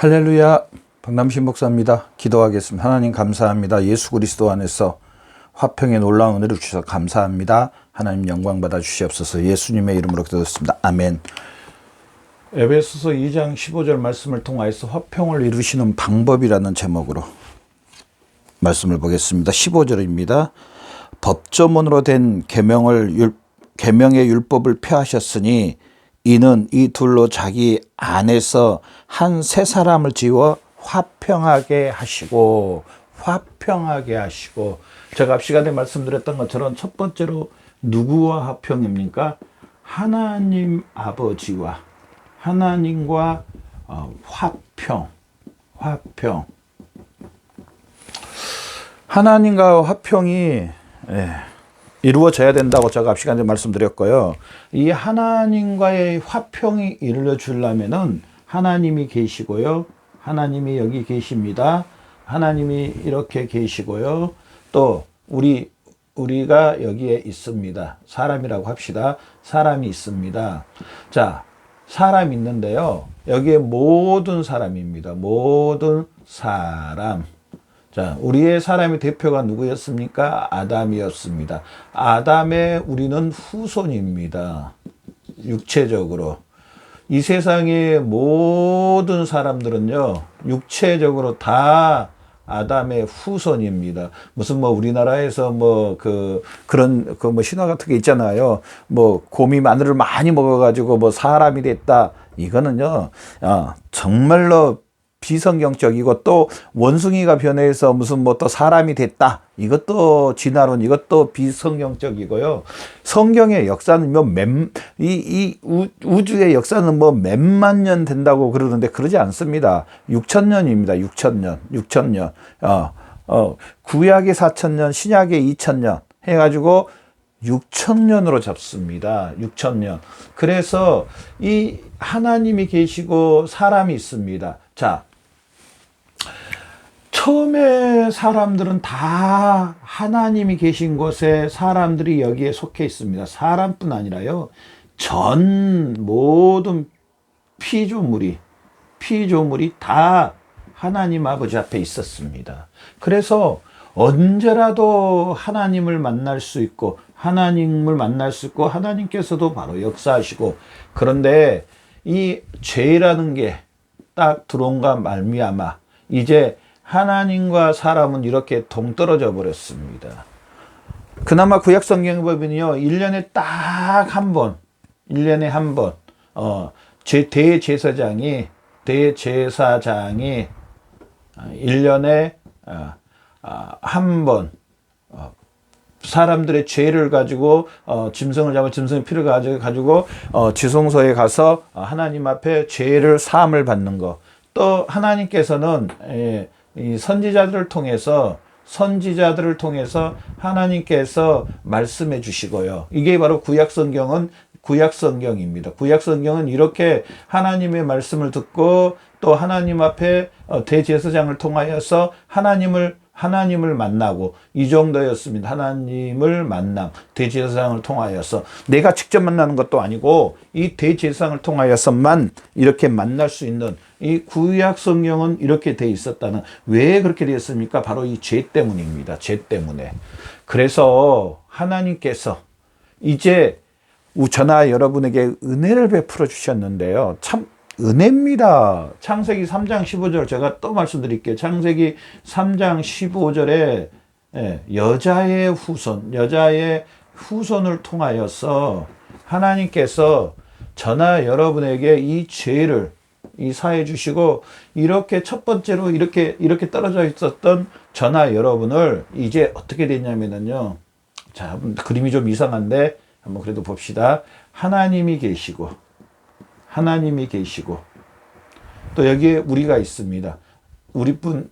할렐루야, 박남신 목사입니다. 기도하겠습니다. 하나님 감사합니다. 예수 그리스도 안에서 화평의 놀라운 은혜를 주셔서 감사합니다. 하나님 영광 받아 주시옵소서. 예수님의 이름으로 기도했습니다. 아멘. 에베소서 2장 15절 말씀을 통하여서 화평을 이루시는 방법이라는 제목으로 말씀을 보겠습니다. 15절입니다. 법조문으로 된 계명의 율법을 폐하셨으니 이는 이 둘로 자기 안에서 한 새 사람을 지어 화평하게 하시고 제가 앞 시간에 말씀드렸던 것처럼 첫 번째로 누구와 화평입니까? 하나님 아버지와 하나님과 화평. 하나님과 화평이 이루어져야 된다고 제가 앞 시간에 말씀드렸고요. 이 하나님과의 화평이 이루어지려면은 하나님이 계시고요. 하나님이 여기 계십니다. 하나님이 이렇게 계시고요. 또 우리가 여기에 있습니다. 사람이라고 합시다. 사람이 있습니다. 자, 사람 있는데요. 여기에 모든 사람입니다. 모든 사람. 자, 우리의 사람의 대표가 누구였습니까? 아담이었습니다. 아담의 우리는 후손입니다. 육체적으로. 이 세상의 모든 사람들은요, 육체적으로 다 아담의 후손입니다. 무슨 우리나라에서 그런 신화 같은 게 있잖아요. 곰이 마늘을 많이 먹어가지고 사람이 됐다. 이거는요, 정말로 비성경적이고, 또 원숭이가 변해서 또 사람이 됐다. 이것도 진화론, 이것도 비성경적이고요. 성경의 역사는 우주의 역사는 몇만 년 된다고 그러는데 그러지 않습니다. 6,000년입니다. 6,000년. 구약의 4,000년, 신약의 2,000년 해가지고 6,000년으로 잡습니다. 6,000년. 그래서 이 하나님이 계시고 사람이 있습니다. 자, 처음에 사람들은 다 하나님이 계신 곳에 사람들이 여기에 속해 있습니다. 사람뿐 아니라요, 전 모든 피조물이 다 하나님 아버지 앞에 있었습니다. 그래서 언제라도 하나님을 만날 수 있고 하나님께서도 바로 역사하시고, 그런데 이 죄라는 게 딱 들어온가 말미암아 이제 하나님과 사람은 이렇게 동떨어져 버렸습니다. 그나마 구약 성경에 보면요, 1년에 딱 한 번, 대제사장이 1년에 한 번 사람들의 죄를 가지고 짐승을 잡아 짐승의 피를 가지고 지성소에 가서 하나님 앞에 죄를 사함을 받는 것. 또 하나님께서는 이 선지자들을 통해서 하나님께서 말씀해 주시고요. 이게 바로 구약 성경입니다. 구약 성경은 이렇게 하나님의 말씀을 듣고 또 하나님 앞에 대제사장을 통하여서 하나님을 만나고, 이 정도였습니다. 하나님을 만남, 대제사장을 통하여서. 내가 직접 만나는 것도 아니고 이 대제사장을 통하여서만 이렇게 만날 수 있는, 이 구약 성경은 이렇게 돼 있었다는. 왜 그렇게 되었습니까? 바로 이 죄 때문입니다. 죄 때문에. 그래서 하나님께서 이제 저나 여러분에게 은혜를 베풀어 주셨는데요. 참 은혜입니다. 창세기 3장 15절 제가 또 말씀드릴게요. 창세기 3장 15절에 여자의 후손을 통하여서 하나님께서 저나 여러분에게 이 죄를 사해 주시고, 이렇게 첫 번째로 이렇게 떨어져 있었던 저나 여러분을 이제 어떻게 됐냐면요. 자, 그림이 좀 이상한데 한번 그래도 봅시다. 하나님이 계시고 또 여기에 우리가 있습니다. 우리들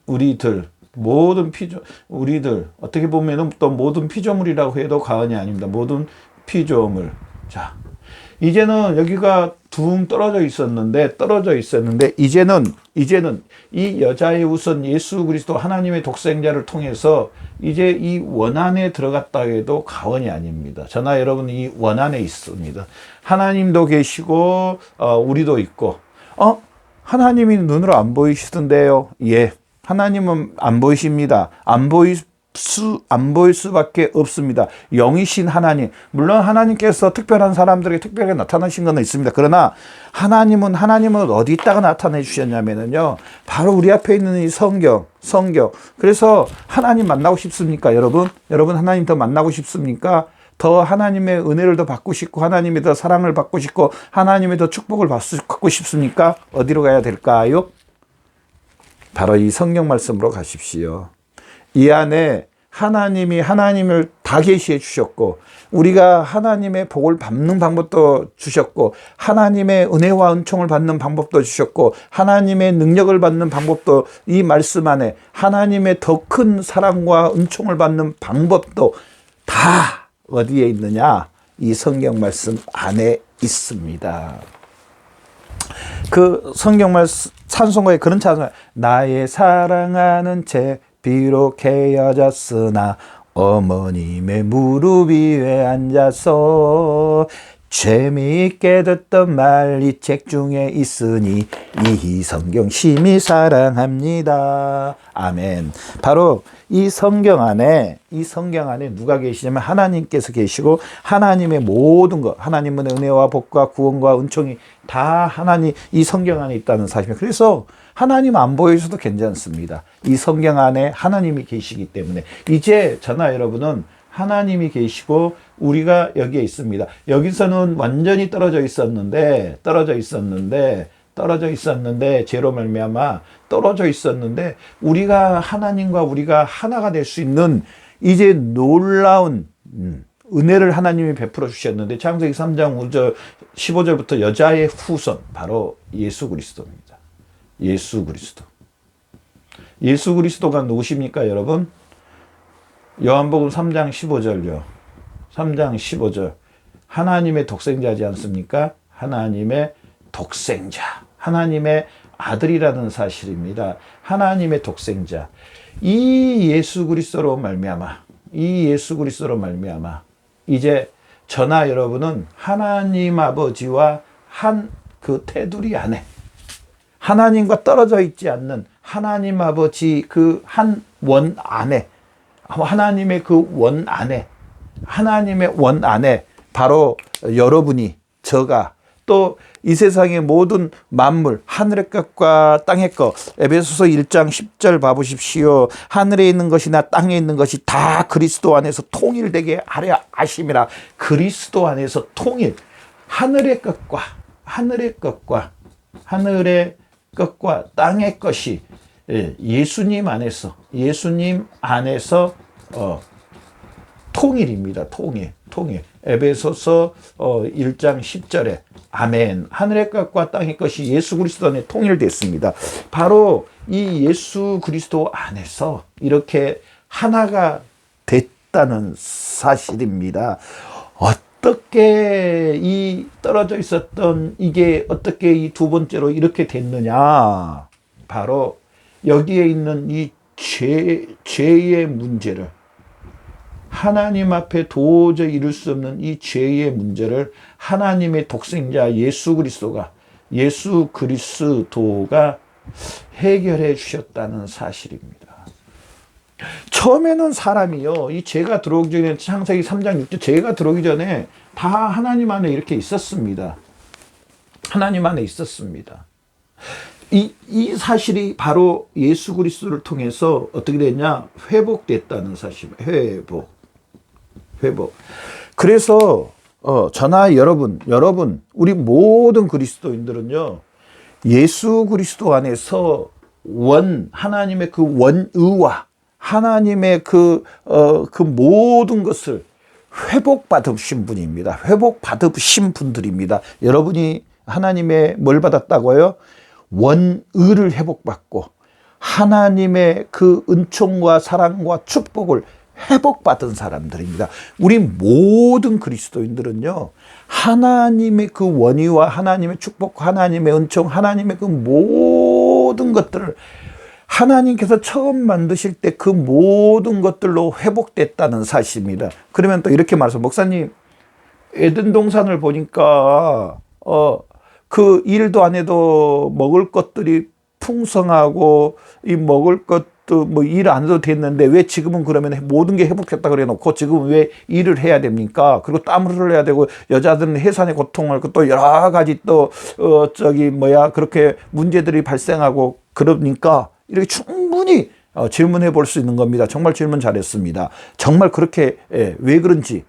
어떻게 보면은 또 모든 피조물이라고 해도 과언이 아닙니다. 모든 피조물. 자, 이제는 여기가 둥 떨어져 있었는데 이제는 이 여자의 후손 예수 그리스도 하나님의 독생자를 통해서 이제 이 원안에 들어갔다 해도 과언이 아닙니다. 저나 여러분 이 원안에 있습니다. 하나님도 계시고 우리도 있고 하나님이 눈으로 안 보이시던데요. 예. 하나님은 안 보이십니다. 안 보일 수밖에 없습니다. 영이신 하나님. 물론 하나님께서 특별한 사람들에게 특별하게 나타나신 건 있습니다. 그러나 하나님은 어디 있다가 나타내 주셨냐면요. 바로 우리 앞에 있는 이 성경. 그래서 하나님 만나고 싶습니까, 여러분? 여러분 하나님 더 만나고 싶습니까? 더 하나님의 은혜를 더 받고 싶고 하나님의 더 사랑을 받고 싶고 하나님의 더 축복을 받고 싶습니까? 어디로 가야 될까요? 바로 이 성경 말씀으로 가십시오. 이 안에 하나님이 하나님을 다 계시해 주셨고 우리가 하나님의 복을 받는 방법도 주셨고 하나님의 은혜와 은총을 받는 방법도 주셨고 하나님의 능력을 받는 방법도 이 말씀 안에 하나님의 더 큰 사랑과 은총을 받는 방법도 다 어디에 있느냐? 이 성경 말씀 안에 있습니다. 그 성경 말씀 찬송가에 그런 찬송, 나의 사랑하는 채 비록 헤어졌으나 어머님의 무릎 위에 앉아서 재미있게 듣던 말 이 책 중에 있으니 이 성경 심히 사랑합니다. 아멘. 바로 이 성경 안에 누가 계시냐면 하나님께서 계시고 하나님의 모든 것, 하나님은 은혜와 복과 구원과 은총이 다 하나님 이 성경 안에 있다는 사실입니다. 그래서 하나님 안 보여줘도 괜찮습니다. 이 성경 안에 하나님이 계시기 때문에 이제 저나 여러분은 하나님이 계시고 우리가 여기에 있습니다. 여기서는 완전히 떨어져 있었는데 죄로 말미암아 떨어져 있었는데 우리가 하나님과 우리가 하나가 될 수 있는 이제 놀라운 은혜를 하나님이 베풀어 주셨는데 창세기 3장 5절 15절부터 여자의 후손 바로 예수 그리스도입니다. 예수 그리스도가 누구십니까, 여러분? 요한복음 3장 15절요. 3장 15절. 하나님의 독생자지 않습니까? 하나님의 독생자. 하나님의 아들이라는 사실입니다. 하나님의 독생자. 이 예수 그리스도로 말미암아 이제 저나 여러분은 하나님 아버지와 한 그 테두리 안에 하나님과 떨어져 있지 않는 하나님 아버지 그 한 원 안에 하나님의 원 안에 바로 여러분이 저가 또 이 세상의 모든 만물 하늘의 것과 땅의 것 에베소서 1장 10절 봐보십시오. 하늘에 있는 것이나 땅에 있는 것이 다 그리스도 안에서 통일되게 하려 하심이라. 그리스도 안에서 통일. 하늘의 것과 땅의 것이 예수님 안에서 통일입니다. 통일. 에베소서 1장 10절에 아멘. 하늘의 것과 땅의 것이 예수 그리스도 안에 통일됐습니다. 바로 이 예수 그리스도 안에서 이렇게 하나가 됐다는 사실입니다. 어떻게 이 떨어져 있었던 이게 어떻게 이 두 번째로 이렇게 됐느냐? 바로 여기에 있는 이 죄의 문제를 하나님 앞에 도저히 이룰 수 없는 이 죄의 문제를 하나님의 독생자 예수 그리스도가 해결해 주셨다는 사실입니다. 처음에는 사람이요, 이 죄가 들어오기 전에 창세기 3장 6절 죄가 들어오기 전에 다 하나님 안에 이렇게 있었습니다. 하나님 안에 있었습니다. 이 사실이 바로 예수 그리스도를 통해서 어떻게 됐냐? 회복됐다는 사실입니다. 회복. 그래서 저나 여러분 우리 모든 그리스도인들은요, 예수 그리스도 안에서 하나님의 그 원의와 하나님의 그 모든 것을 회복받으신 분입니다. 회복받으신 분들입니다. 여러분이 하나님의 뭘 받았다고요? 원의를 회복받고 하나님의 그 은총과 사랑과 축복을 회복받은 사람들입니다. 우리 모든 그리스도인들은요, 하나님의 그 원의와 하나님의 축복, 하나님의 은총, 하나님의 그 모든 것들을 하나님께서 처음 만드실 때 그 모든 것들로 회복됐다는 사실입니다. 그러면 또 이렇게 말해서 목사님, 에덴 동산을 보니까 그 일도 안 해도 먹을 것들이 풍성하고 이 먹을 것도 뭐 일 안 해도 됐는데 왜 지금은 그러면 모든 게 회복했다 그래 놓고 지금 왜 일을 해야 됩니까? 그리고 땀을 흘려야 되고 여자들은 해산의 고통을 또 여러 가지 또 그렇게 문제들이 발생하고 그러니까 이렇게 충분히 질문해 볼 수 있는 겁니다. 정말 질문 잘했습니다. 정말 그렇게 왜 그런지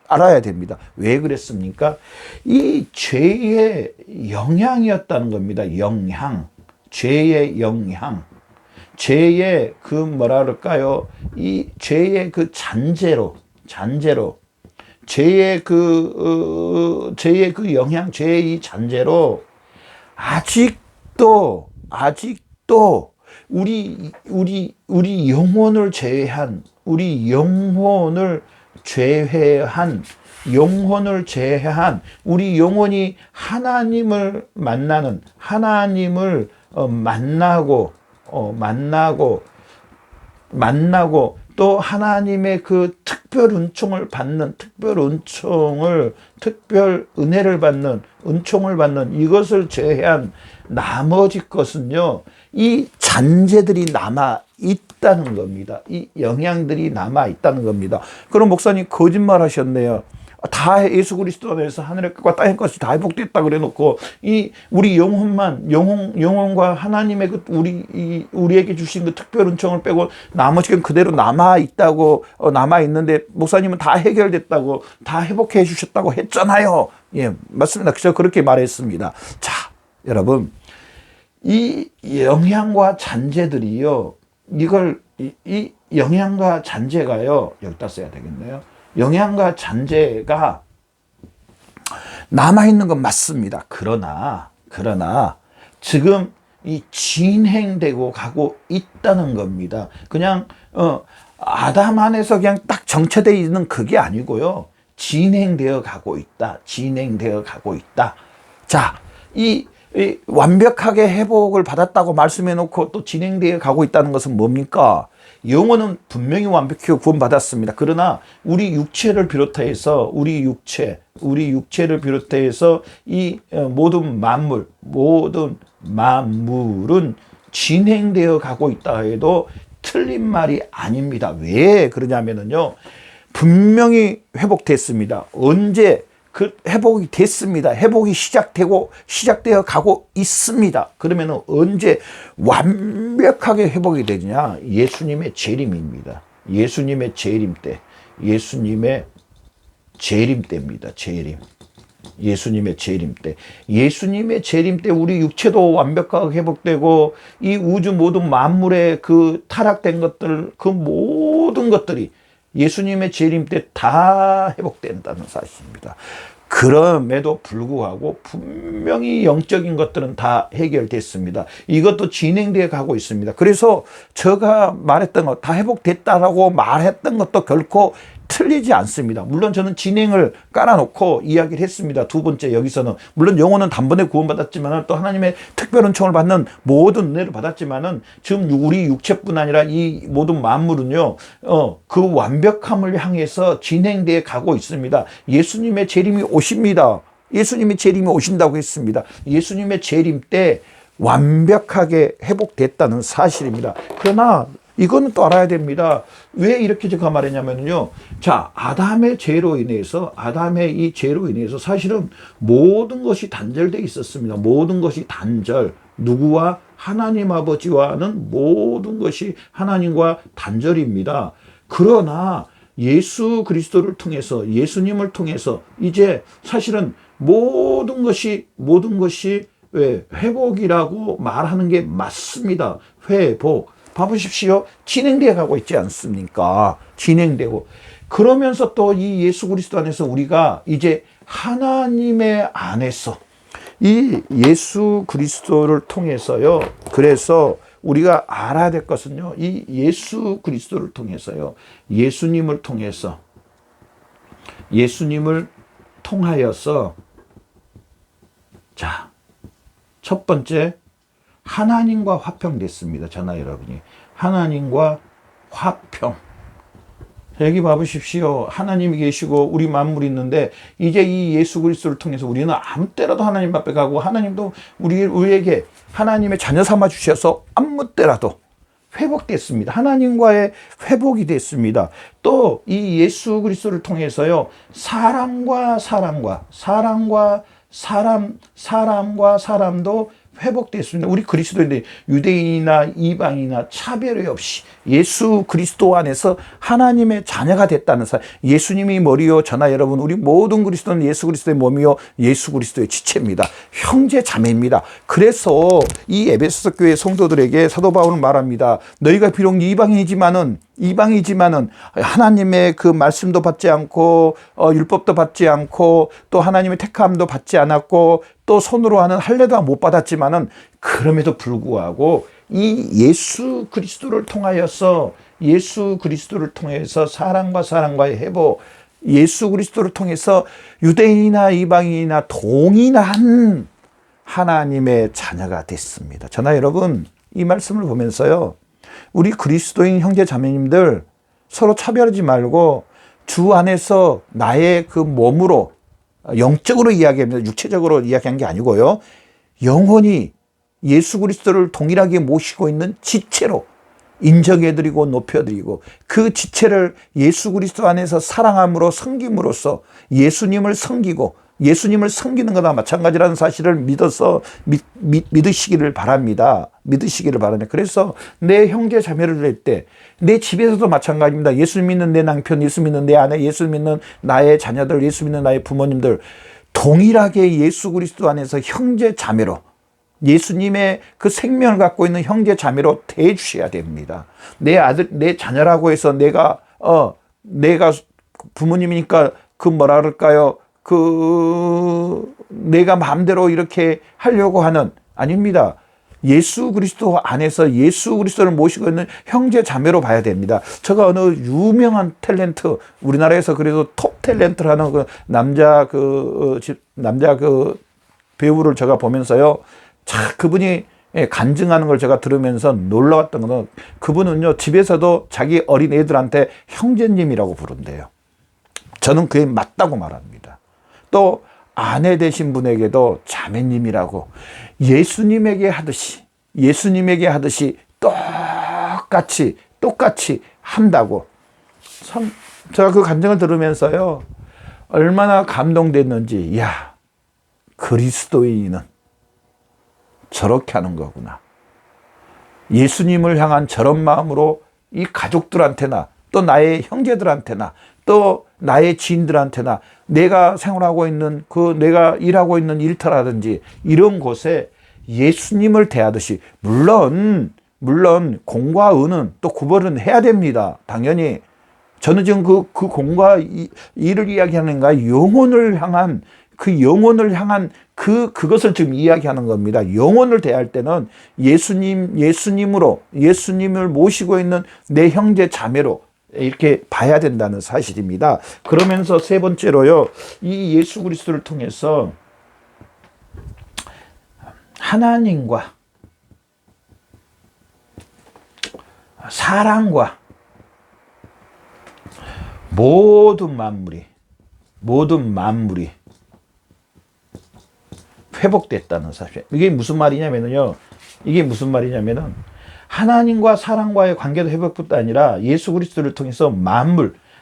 알아야 됩니다. 왜 그랬습니까? 이 죄의 영향이었다는 겁니다. 영향. 죄의 영향. 죄의 그 뭐라 그럴까요? 이 죄의 그 잔재로 죄의 그 영향, 죄의 이 잔재로 아직도 우리 영혼을 제외한 우리 영혼이 하나님을 만나고 또 하나님의 그 특별 은혜를 받는 은총을 받는 이것을 제외한 나머지 것은요, 이 잔재들이 남아 있다는 겁니다. 이 영향들이 남아 있다는 겁니다. 그럼 목사님 거짓말 하셨네요. 다 예수 그리스도 안에서 하늘의 것과 땅의 것이 다 회복됐다 그래 놓고 이 우리 영혼과 하나님의 그 우리에게 주신 그 특별 은총을 빼고 나머지는 그대로 남아 있다고 남아 있는데 목사님은 다 해결됐다고 다 회복해 주셨다고 했잖아요. 예, 맞습니다. 그저 그렇게 말했습니다. 자, 여러분, 이 영향과 잔재들이요, 이 영향과 잔재가요, 여기다 써야 되겠네요. 영향과 잔재가 남아있는 건 맞습니다. 그러나 지금 이 진행되고 가고 있다는 겁니다. 그냥 아담 안에서 그냥 딱 정체되어 있는 그게 아니고요. 진행되어 가고 있다. 자, 이 완벽하게 회복을 받았다고 말씀해 놓고 또 진행되어 가고 있다는 것은 뭡니까? 영혼은 분명히 완벽히 구원받았습니다. 그러나 우리 육체를 비롯해서 이 모든 만물은 진행되어 가고 있다 해도 틀린 말이 아닙니다. 왜 그러냐면요, 분명히 회복됐습니다. 언제 그 회복이 됐습니다. 회복이 시작되어 가고 있습니다. 그러면 언제 완벽하게 회복이 되느냐? 예수님의 재림입니다. 예수님의 재림 때입니다. 예수님의 재림 때 우리 육체도 완벽하게 회복되고 이 우주 모든 만물의 그 타락된 것들, 그 모든 것들이 예수님의 재림 때 다 회복된다는 사실입니다. 그럼에도 불구하고 분명히 영적인 것들은 다 해결됐습니다. 이것도 진행되어 가고 있습니다. 그래서 제가 말했던 것, 다 회복됐다라고 말했던 것도 결코 틀리지 않습니다. 물론 저는 진행을 깔아놓고 이야기를 했습니다. 두 번째, 여기서는 물론 영혼은 단번에 구원받았지만 또 하나님의 특별 은총을 받는 모든 은혜를 받았지만은 지금 우리 육체뿐 아니라 이 모든 만물은요, 그 완벽함을 향해서 진행되어 가고 있습니다. 예수님의 재림이 오십니다. 예수님의 재림이 오신다고 했습니다. 예수님의 재림 때 완벽하게 회복됐다는 사실입니다. 그러나 이거는 또 알아야 됩니다. 왜 이렇게 제가 말했냐면요. 자, 아담의 이 죄로 인해서 사실은 모든 것이 단절되어 있었습니다. 모든 것이 단절. 누구와? 하나님 아버지와는 모든 것이 하나님과 단절입니다. 그러나 예수 그리스도를 통해서, 예수님을 통해서 이제 사실은 모든 것이 회복이라고 말하는 게 맞습니다. 회복. 봐보십시오. 진행되어 가고 있지 않습니까? 진행되고. 그러면서 또 이 예수 그리스도 안에서 우리가 이제 하나님의 안에서 이 예수 그리스도를 통해서요. 그래서 우리가 알아야 될 것은요. 이 예수 그리스도를 통해서요. 예수님을 통하여서 자, 첫 번째, 하나님과 화평됐습니다. 저나 여러분이. 하나님과 화평. 여기 봐보십시오. 하나님이 계시고 우리 만물이 있는데 이제 이 예수 그리스도를 통해서 우리는 아무 때라도 하나님 앞에 가고 하나님도 우리에게 하나님의 자녀 삼아 주셔서 아무 때라도 회복됐습니다. 하나님과의 회복이 됐습니다. 또 이 예수 그리스도를 통해서요, 사람과 사람도 회복됐습니다. 우리 그리스도인들 유대인이나 이방이나 차별이 없이 예수 그리스도 안에서 하나님의 자녀가 됐다는 사실. 예수님이 머리요, 저나 여러분 우리 모든 그리스도는 예수 그리스도의 몸이요 예수 그리스도의 지체입니다. 형제 자매입니다. 그래서 이 에베소 교회 성도들에게 사도 바울은 말합니다. 너희가 비록 이방이지만은 하나님의 그 말씀도 받지 않고 율법도 받지 않고 또 하나님의 택함도 받지 않았고 또 손으로 하는 할례도 못 받았지만은 그럼에도 불구하고 이 예수 그리스도를 통해서 사람과의 회복, 예수 그리스도를 통해서 유대인이나 이방인이나 동일한 하나님의 자녀가 됐습니다. 저나 여러분, 이 말씀을 보면서요, 우리 그리스도인 형제 자매님들 서로 차별하지 말고 주 안에서 나의 그 몸으로, 영적으로 이야기합니다. 육체적으로 이야기한 게 아니고요, 영혼이 예수 그리스도를 동일하게 모시고 있는 지체로 인정해드리고 높여드리고 그 지체를 예수 그리스도 안에서 사랑함으로 섬김으로써 예수님을 섬기고 예수님을 섬기는 거나 마찬가지라는 사실을 믿으시기를 바랍니다. 그래서 내 형제 자매를 낼 때 내 집에서도 마찬가지입니다. 예수 믿는 내 남편, 예수 믿는 내 아내, 예수 믿는 나의 자녀들, 예수 믿는 나의 부모님들 동일하게 예수 그리스도 안에서 형제 자매로 예수님의 그 생명을 갖고 있는 형제 자매로 대해주셔야 됩니다. 내 아들, 내 자녀라고 해서 내가 부모님이니까 뭐라 그럴까요? 내가 마음대로 이렇게 하려고 하는, 아닙니다. 예수 그리스도 안에서 예수 그리스도를 모시고 있는 형제 자매로 봐야 됩니다. 제가 어느 유명한 탤런트, 우리나라에서 그래도 톱 탤런트라는 그 남자 배우를 제가 보면서요, 그분이 간증하는 걸 제가 들으면서 놀라웠던 거는, 그분은요, 집에서도 자기 어린 애들한테 형제님이라고 부른대요. 저는 그게 맞다고 말합니다. 또 아내 되신 분에게도 자매님이라고, 예수님에게 하듯이 똑같이 한다고. 참 제가 그 간증을 들으면서요, 얼마나 감동됐는지, 야, 그리스도인은 저렇게 하는 거구나. 예수님을 향한 저런 마음으로 이 가족들한테나 또 나의 형제들한테나 또 나의 지인들한테나 내가 생활하고 있는 내가 일하고 있는 일터라든지 이런 곳에 예수님을 대하듯이, 물론 공과 의는 또 구별은 해야 됩니다. 당연히. 저는 지금 그 공과 일을 이야기하는가, 영혼을 향한 그것을 지금 이야기하는 겁니다. 영혼을 대할 때는 예수님을 모시고 있는 내 형제 자매로 이렇게 봐야 된다는 사실입니다. 그러면서 세 번째로요, 이 예수 그리스도를 통해서 하나님과 사람과 모든 만물이 회복됐다는 사실. 이게 무슨 말이냐면은 하나님과 사람과의 관계도 회복뿐 아니라 예수 그리스도를 통해서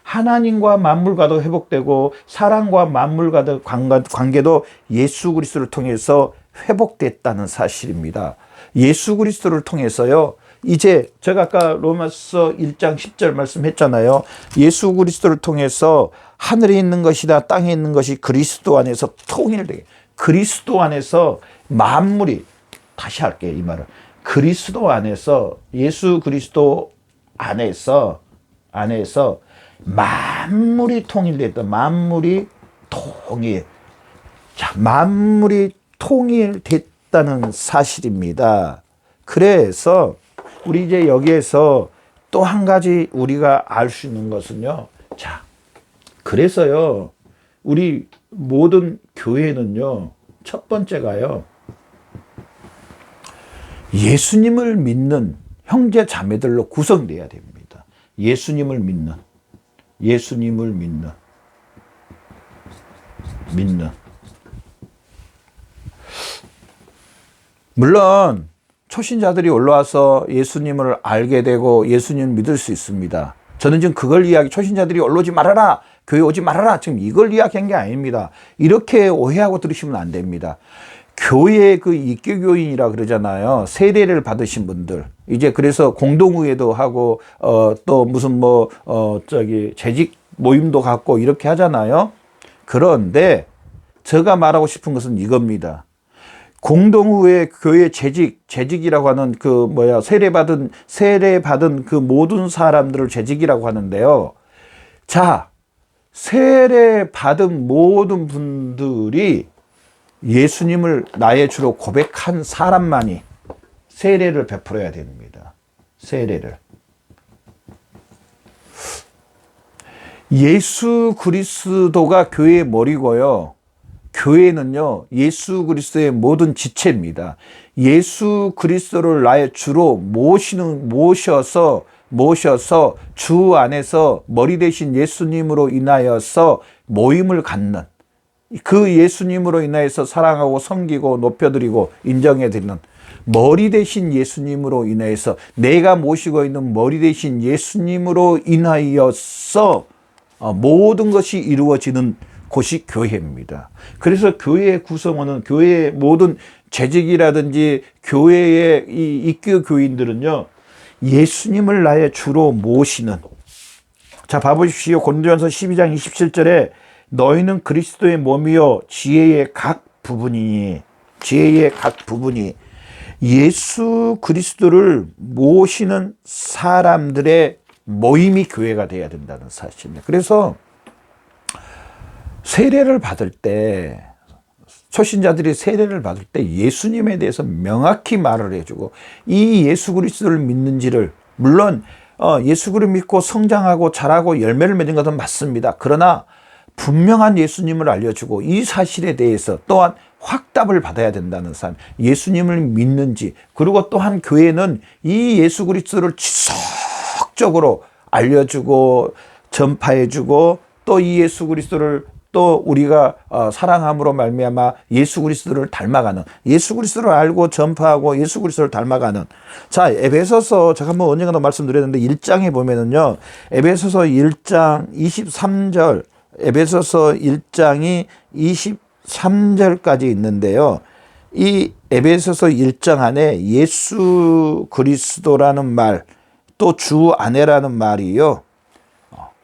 하나님과 만물과도 회복되고 사람과 만물과의 관계도 예수 그리스도를 통해서 회복됐다는 사실입니다. 예수 그리스도를 통해서요, 이제 제가 아까 로마서 1장 10절 말씀했잖아요. 예수 그리스도를 통해서 하늘에 있는 것이나 땅에 있는 것이 그리스도 안에서 통일되게, 그리스도 안에서 만물이, 다시 할게요, 이 말을. 그리스도 안에서, 예수 그리스도 안에서 만물이 통일됐다. 만물이 통일됐다는 사실입니다. 그래서 우리 이제 여기에서 또 한 가지 우리가 알 수 있는 것은요. 자, 그래서요, 우리 모든 교회는요, 첫 번째가요, 예수님을 믿는 형제 자매들로 구성돼야 됩니다. 예수님을 믿는. 예수님을 믿는. 물론 초신자들이 올라와서 예수님을 알게 되고 예수님을 믿을 수 있습니다. 저는 지금 그걸 초신자들이 올라오지 말아라, 교회 오지 말아라, 지금 이걸 이야기한 게 아닙니다. 이렇게 오해하고 들으시면 안 됩니다. 교회 그 입교교인이라 그러잖아요. 세례를 받으신 분들. 이제 그래서 공동의회도 하고, 또 무슨 재직 모임도 갖고 이렇게 하잖아요. 그런데 제가 말하고 싶은 것은 이겁니다. 공동의회 교회 재직이라고 하는 세례받은 그 모든 사람들을 재직이라고 하는데요. 자, 세례받은 모든 분들이 예수님을 나의 주로 고백한 사람만이 세례를 베풀어야 됩니다. 세례를. 예수 그리스도가 교회의 머리고요. 교회는요, 예수 그리스도의 모든 지체입니다. 예수 그리스도를 나의 주로 모셔서 주 안에서 머리 대신 예수님으로 인하여서 모임을 갖는, 그 예수님으로 인하여서 사랑하고 섬기고 높여드리고 인정해드리는 머리 대신 예수님으로 인하여서, 내가 모시고 있는 머리 대신 예수님으로 인하여서 모든 것이 이루어지는 곳이 교회입니다. 그래서 교회의 구성원은, 교회의 모든 재직이라든지 교회의 이 입교 교인들은요, 예수님을 나의 주로 모시는. 자, 봐보십시오. 고린도전서 12장 27절에 너희는 그리스도의 몸이요 지혜의 각 부분이 예수 그리스도를 모시는 사람들의 모임이 교회가 되어야 된다는 사실입니다. 그래서 세례를 받을 때, 초신자들이 세례를 받을 때 예수님에 대해서 명확히 말을 해주고, 이 예수 그리스도를 믿는지를, 물론 예수 그리스도를 믿고 성장하고 자라고 열매를 맺는 것은 맞습니다. 그러나 분명한 예수님을 알려주고 이 사실에 대해서 또한 확답을 받아야 된다는 사람, 예수님을 믿는지, 그리고 또한 교회는 이 예수 그리스도를 지속적으로 알려주고 전파해주고, 또 이 예수 그리스도를 또 우리가 사랑함으로 말미암아 예수 그리스도를 닮아가는, 예수 그리스도를 알고 전파하고 예수 그리스도를 닮아가는. 자, 에베소서, 제가 한번 언젠가도 말씀드렸는데 1장에 보면은요, 에베소서 1장 23절, 에베소서 1장이 23절까지 있는데요. 이 에베소서 1장 안에 예수 그리스도라는 말, 또 주 안에라는 말이요,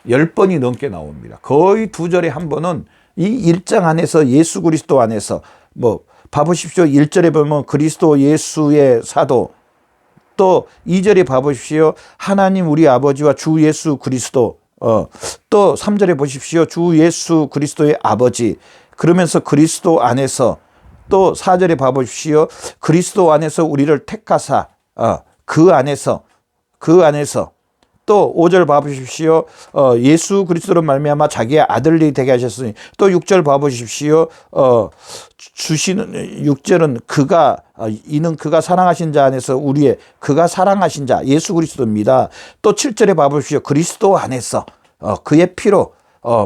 10번이 넘게 나옵니다. 거의 2절에 한 번은 이 1장 안에서 예수 그리스도 안에서, 봐보십시오. 1절에 보면 그리스도 예수의 사도, 또 2절에 봐보십시오. 하나님 우리 아버지와 주 예수 그리스도, 또 3절에 보십시오. 주 예수 그리스도의 아버지, 그러면서 그리스도 안에서, 또 4절에 봐보십시오. 그리스도 안에서 우리를 택하사, 그 안에서, 또 5절 봐보십시오. 예수 그리스도로 말미암아 자기의 아들이 되게 하셨으니, 또 6절 봐보십시오. 6절은 이는 그가 사랑하신 자 안에서 그가 사랑하신 자 예수 그리스도입니다. 또 7절에 봐보십시오. 그리스도 안에서 그의 피로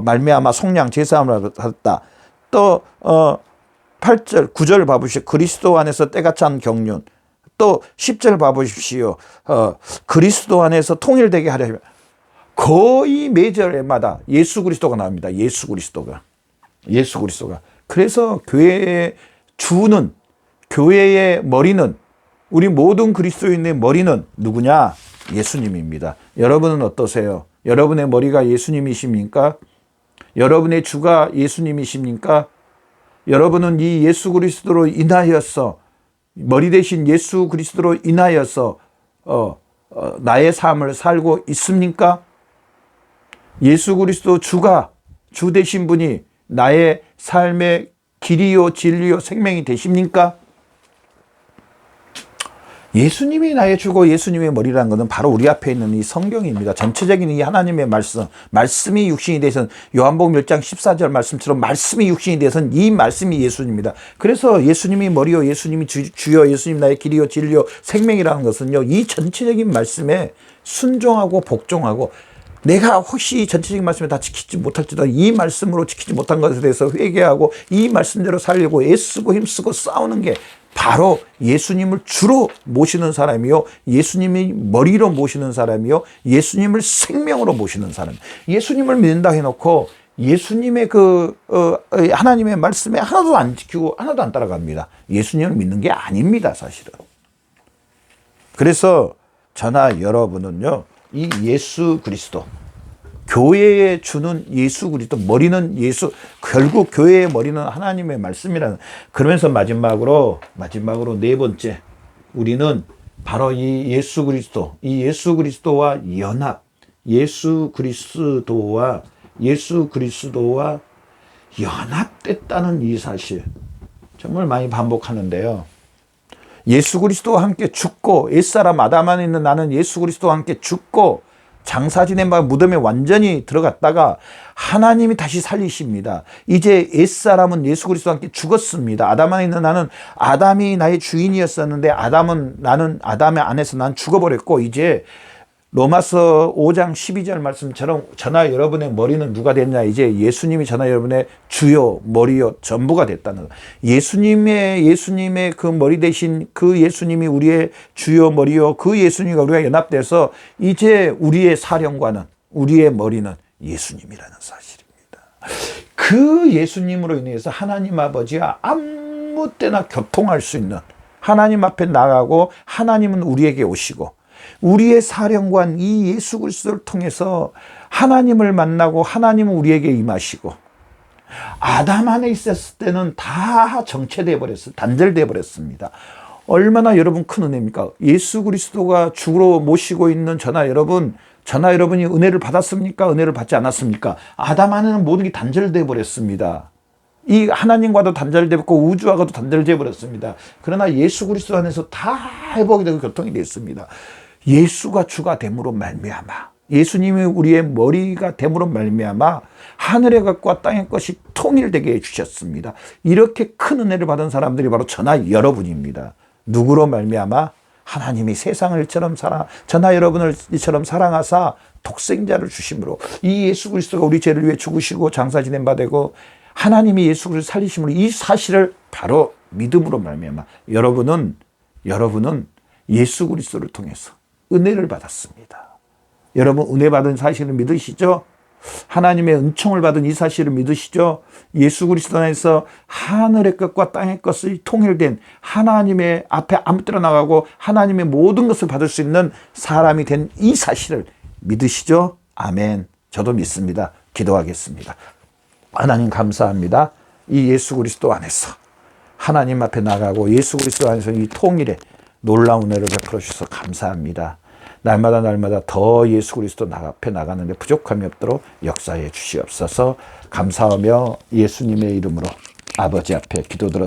말미암아 속량 제사함을 받았다. 또 8절 9절 봐보십시오. 그리스도 안에서 때가 찬 경륜. 또 10절 봐보십시오. 그리스도 안에서 통일되게 하려. 거의 매절마다 예수 그리스도가 나옵니다. 예수 그리스도가. 그래서 교회의 주는, 교회의 머리는, 우리 모든 그리스도인의 머리는 누구냐? 예수님입니다. 여러분은 어떠세요? 여러분의 머리가 예수님이십니까? 여러분의 주가 예수님이십니까? 여러분은 이 예수 그리스도로 인하여서, 머리 대신 예수 그리스도로 인하여서 나의 삶을 살고 있습니까? 예수 그리스도 주 되신 분이 나의 삶의 길이요 진리요 생명이 되십니까? 예수님이 나의 주고 예수님의 머리라는 것은 바로 우리 앞에 있는 이 성경입니다. 전체적인 이 하나님의 말씀이 육신이 되선, 요한복음 1장 14절 말씀처럼 말씀이 육신이 되선 이 말씀이 예수님입니다. 그래서 예수님이 머리요, 예수님이 주요, 예수님 나의 길이요 진리요 생명이라는 것은요, 이 전체적인 말씀에 순종하고 복종하고 내가 혹시 전체적인 말씀을 다 지키지 못할지도 이 말씀으로 지키지 못한 것에 대해서 회개하고 이 말씀대로 살려고 애쓰고 힘쓰고 싸우는 게 바로 예수님을 주로 모시는 사람이요, 예수님이 머리로 모시는 사람이요, 예수님을 생명으로 모시는 사람. 예수님을 믿는다 해놓고 예수님의 하나님의 말씀에 하나도 안 지키고 하나도 안 따라갑니다. 예수님을 믿는 게 아닙니다, 사실은. 그래서 저나 여러분은요, 이 예수 그리스도, 교회에 주는 예수 그리스도, 머리는 예수, 결국 교회의 머리는 하나님의 말씀이라는. 그러면서 마지막으로 네 번째, 우리는 바로 이 예수 그리스도와 연합, 예수 그리스도와 연합됐다는 이 사실, 정말 많이 반복하는데요. 예수 그리스도와 함께 죽고, 옛사람 아담 안에 있는 나는 예수 그리스도와 함께 죽고 장사 지낸 바 무덤에 완전히 들어갔다가 하나님이 다시 살리십니다. 이제 옛사람은 예수 그리스도와 함께 죽었습니다. 아담 안에 있는 나는, 아담이 나의 주인이었었는데 나는 아담의 안에서 난 죽어버렸고, 이제 로마서 5장 12절 말씀처럼 저나 여러분의 머리는 누가 됐냐? 이제 예수님이 저나 여러분의 주요, 머리요, 전부가 됐다는 거. 예수님의 그 머리 대신 그 예수님이 우리의 주요, 머리요, 그 예수님과 우리가 연합돼서 이제 우리의 사령관은, 우리의 머리는 예수님이라는 사실입니다. 그 예수님으로 인해서 하나님 아버지와 아무 때나 교통할 수 있는, 하나님 앞에 나가고 하나님은 우리에게 오시고, 우리의 사령관 이 예수 그리스도를 통해서 하나님을 만나고 하나님은 우리에게 임하시고, 아담 안에 있었을 때는 다 정체되어 버렸어요. 단절되어 버렸습니다. 얼마나 여러분 큰 은혜입니까? 예수 그리스도가 주로 모시고 있는 저나 여러분이 은혜를 받았습니까? 은혜를 받지 않았습니까? 아담 안에는 모든 게 단절되어 버렸습니다. 이 하나님과도 단절되었고 우주와도 단절되어 버렸습니다. 그러나 예수 그리스도 안에서 다 회복이 되고 교통이 됐습니다. 예수가 주가 됨으로 말미암아, 예수님이 우리의 머리가 됨으로 말미암아 하늘의 것과 땅의 것이 통일되게 해주셨습니다. 이렇게 큰 은혜를 받은 사람들이 바로 저나 여러분입니다. 누구로 말미암아? 하나님이 세상을 저나 여러분을 이처럼 사랑하사 독생자를 주심으로, 이 예수 그리스도가 우리 죄를 위해 죽으시고 장사 지낸 바 되고 하나님이 예수 그리스도를 살리심으로, 이 사실을 바로 믿음으로 말미암아 여러분은 예수 그리스도를 통해서 은혜를 받았습니다. 여러분 은혜 받은 사실을 믿으시죠? 하나님의 은총을 받은 이 사실을 믿으시죠? 예수 그리스도 안에서 하늘의 것과 땅의 것이 통일된, 하나님의 앞에 아무 때나 나가고 하나님의 모든 것을 받을 수 있는 사람이 된 이 사실을 믿으시죠? 아멘. 저도 믿습니다. 기도하겠습니다. 하나님 감사합니다. 이 예수 그리스도 안에서 하나님 앞에 나가고 예수 그리스도 안에서 이 통일에 놀라운 은혜를 베풀어 주셔서 감사합니다. 날마다 더 예수 그리스도 앞에 나가는데 부족함이 없도록 역사해 주시옵소서. 감사하며 예수님의 이름으로 아버지 앞에 기도드렸습니다.